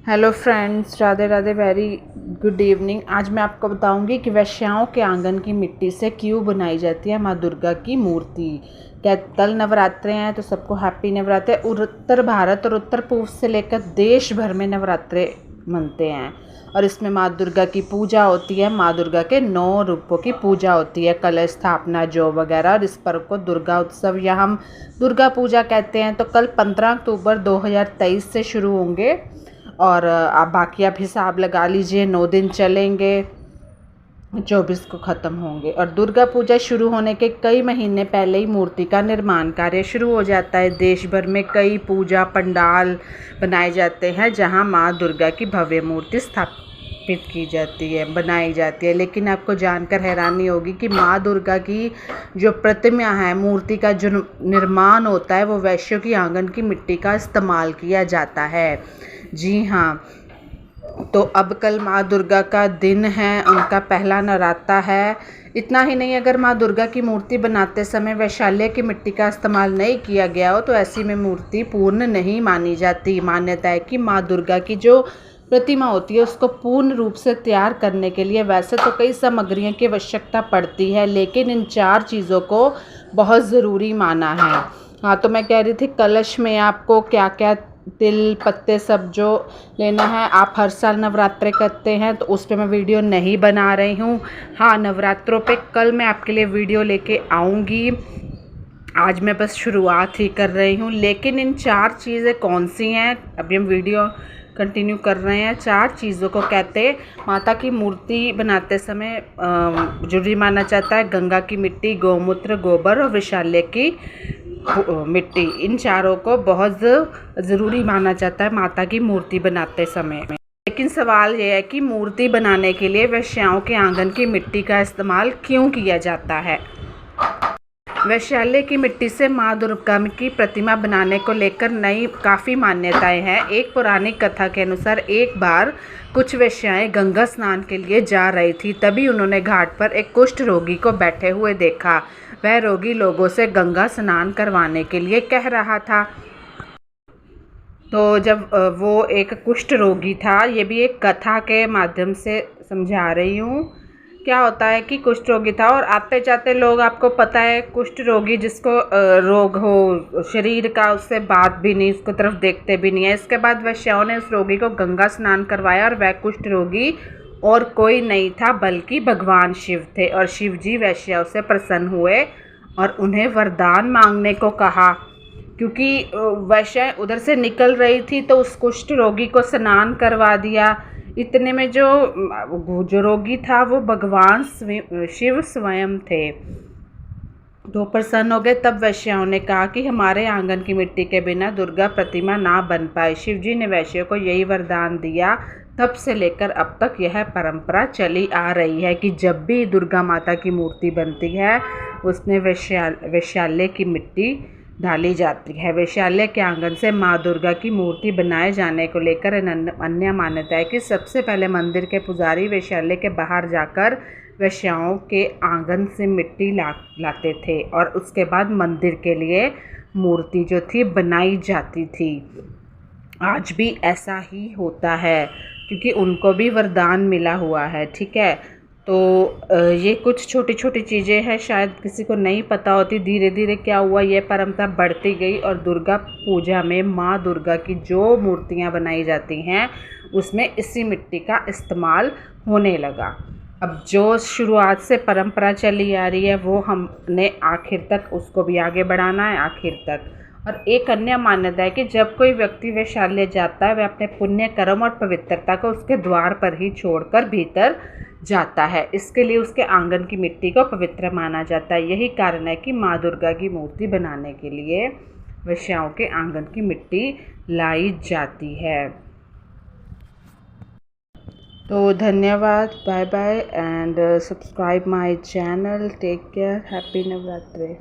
Hello friends, Radhe Radhe, very good evening. आज मैं आपको बताऊंगी कि वेश्याओं के आंगन की मिट्टी से क्यों बनाई जाती है माँ दुर्गा की मूर्ति। क्या कल नवरात्रे हैं तो सबको हैप्पी नवरात्रे। उत्तर भारत और उत्तर पूर्व से लेकर देश भर में नवरात्रे मनते हैं और इसमें माँ दुर्गा की पूजा होती है। माँ दुर्गा के 9 रूपों की पूजा होती है, कलश स्थापना जो वगैरह। और इस पर्व को दुर्गा उत्सव या हम दुर्गा पूजा कहते हैं। तो कल 15 अक्टूबर 2023 से शुरू होंगे और आप बाकी आप हिसाब लगा लीजिए, 9 दिन चलेंगे, 24 को ख़त्म होंगे। और दुर्गा पूजा शुरू होने के कई महीने पहले ही मूर्ति का निर्माण कार्य शुरू हो जाता है। देश भर में कई पूजा पंडाल बनाए जाते हैं जहां माँ दुर्गा की भव्य मूर्ति स्थापित की जाती है, बनाई जाती है। लेकिन आपको जानकर हैरानी होगी कि माँ दुर्गा की जो प्रतिमा है, मूर्ति का जो निर्माण होता है, वो वैश्यों की आंगन की मिट्टी का इस्तेमाल किया जाता है। जी हाँ, तो अब कल माँ दुर्गा का दिन है, उनका पहला नवराता है। इतना ही नहीं, अगर माँ दुर्गा की मूर्ति बनाते समय वैशाल्य की मिट्टी का इस्तेमाल नहीं किया गया हो तो ऐसी में मूर्ति पूर्ण नहीं मानी जाती। मान्यता है कि माँ दुर्गा की जो प्रतिमा होती है उसको पूर्ण रूप से तैयार करने के लिए वैसे तो कई सामग्रियों की आवश्यकता पड़ती है, लेकिन इन 4 चीज़ों को बहुत ज़रूरी माना है। हाँ, तो मैं कह रही थी कलश में आपको क्या क्या तिल पत्ते सब जो लेना है। आप हर साल नवरात्रे करते हैं तो उस पर मैं वीडियो नहीं बना रही हूँ। हाँ, नवरात्रों पे कल मैं आपके लिए वीडियो लेके आऊँगी। आज मैं बस शुरुआत ही कर रही हूँ। लेकिन इन 4 चीज़ें कौन सी हैं, अभी हम वीडियो कंटिन्यू कर रहे हैं। 4 चीज़ों को कहते माता की मूर्ति बनाते समय जरूरी माना जाता है गंगा की मिट्टी, गौमूत्र, गोबर और वैशाल्य की मिट्टी। इन चारों को बहुत ज़रूरी माना जाता है माता की मूर्ति बनाते समय। लेकिन सवाल यह है कि मूर्ति बनाने के लिए वैश्याओं के आंगन की मिट्टी का इस्तेमाल क्यों किया जाता है। वैशाल्य की मिट्टी से माँ दुर्गा की प्रतिमा बनाने को लेकर नई काफ़ी मान्यताएं हैं। एक पौराणिक कथा के अनुसार एक बार कुछ वेश्याएं गंगा स्नान के लिए जा रही थी, तभी उन्होंने घाट पर एक कुष्ठ रोगी को बैठे हुए देखा। वह रोगी लोगों से गंगा स्नान करवाने के लिए कह रहा था। तो जब वो एक कुष्ठ रोगी था, ये भी एक कथा के माध्यम से समझा रही हूँ। क्या होता है कि कुष्ठ रोगी था और आते जाते लोग, आपको पता है कुष्ठ रोगी जिसको रोग हो शरीर का, उससे बात भी नहीं, उसको तरफ देखते भी नहीं है। इसके बाद वैश्याओं ने उस रोगी को गंगा स्नान करवाया और वह कुष्ठ रोगी और कोई नहीं था बल्कि भगवान शिव थे। और शिव जी वैश्याओं से प्रसन्न हुए और उन्हें वरदान मांगने को कहा। क्योंकि वैश्या उधर से निकल रही थी तो उस कुष्ठ रोगी को स्नान करवा दिया। इतने में जो रोगी था वो भगवान शिव स्वयं थे, तो प्रसन्न हो गए। तब वैश्याओं ने कहा कि हमारे आंगन की मिट्टी के बिना दुर्गा प्रतिमा ना बन पाए। शिव जी ने वैश्यों को यही वरदान दिया। तब से लेकर अब तक यह परंपरा चली आ रही है कि जब भी दुर्गा माता की मूर्ति बनती है उसमें वैशाल्य की मिट्टी डाली जाती है। वैशाल्य के आंगन से माँ दुर्गा की मूर्ति बनाए जाने को लेकर अन्य मान्यता है कि सबसे पहले मंदिर के पुजारी वैशाल्य के बाहर जाकर वैश्याओं के आंगन से मिट्टी लाते थे और उसके बाद मंदिर के लिए मूर्ति जो थी बनाई जाती थी। आज भी ऐसा ही होता है क्योंकि उनको भी वरदान मिला हुआ है। ठीक है, तो ये कुछ छोटी छोटी चीज़ें हैं, शायद किसी को नहीं पता होती। धीरे धीरे क्या हुआ, ये परंपरा बढ़ती गई और दुर्गा पूजा में माँ दुर्गा की जो मूर्तियाँ बनाई जाती हैं उसमें इसी मिट्टी का इस्तेमाल होने लगा। अब जो शुरुआत से परंपरा चली आ रही है वो हमने आखिर तक उसको भी आगे बढ़ाना है, आखिर तक। और एक अन्य मान्यता है कि जब कोई व्यक्ति वैशाल्य जाता है वह अपने पुण्य कर्म और पवित्रता को उसके द्वार पर ही छोड़कर भीतर जाता है। इसके लिए उसके आंगन की मिट्टी को पवित्र माना जाता है। यही कारण है कि माँ दुर्गा की मूर्ति बनाने के लिए वैश्याओं के आंगन की मिट्टी लाई जाती है। तो धन्यवाद, bye bye and subscribe my channel. Take care, happy Navratri.